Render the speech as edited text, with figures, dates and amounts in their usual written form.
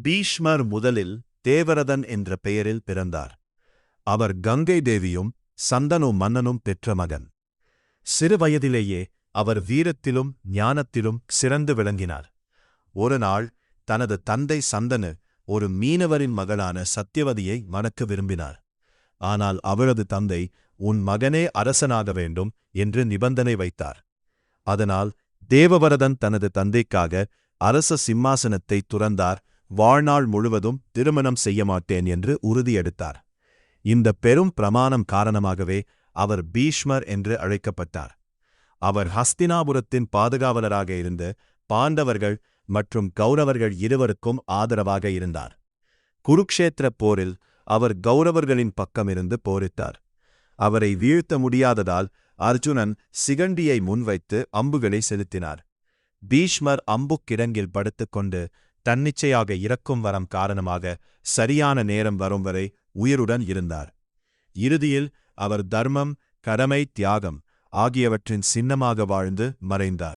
பீஷ்மர் முதலில் தேவரதன் என்ற பெயரில் பிறந்தார். அவர் கங்கை தேவியும் சந்தனு மன்னனும் பெற்ற மகன். சிறுவயதிலேயே அவர் வீரத்திலும் ஞானத்திலும் சிறந்து விளங்கினார். ஒருநாள் தனது தந்தை சந்தனு ஒரு மீனவரின் மகளான சத்யவதியை மணக்க விரும்பினார். ஆனால் அவரது தந்தை உன் மகனே அரசனாக வேண்டும் என்று நிபந்தனை வைத்தார். அதனால் தேவவரதன் தனது தந்தைக்காக அரச சிம்மாசனத்தை துறந்தார். வாழ்நாள் முழுவதும் திருமணம் செய்ய மாட்டேன் என்று உறுதியெடுத்தார். இந்த பெரும் பிரமாணம் காரணமாகவே அவர் பீஷ்மர் என்று அழைக்கப்பட்டார். அவர் ஹஸ்தினாபுரத்தின் பாதுகாவலராக இருந்து பாண்டவர்கள் மற்றும் கௌரவர்கள் இருவருக்கும் ஆதரவாக இருந்தார். குருக்ஷேத்திர போரில் அவர் கௌரவர்களின் பக்கமிருந்து போரிட்டார். அவரை வீழ்த்த முடியாததால் அர்ஜுனன் சிகண்டியை முன்வைத்து அம்புகளை செலுத்தினார். பீஷ்மர் அம்புக்கிடங்கில் படுத்துக்கொண்டு தன்னிச்சையாக இறக்கும் வரம் காரணமாக சரியான நேரம் வரும் வரை உயிருடன் இருந்தார். இறுதியில் அவர் தர்மம், கடமை, தியாகம் ஆகியவற்றின் சின்னமாக வாழ்ந்து மறைந்தார்.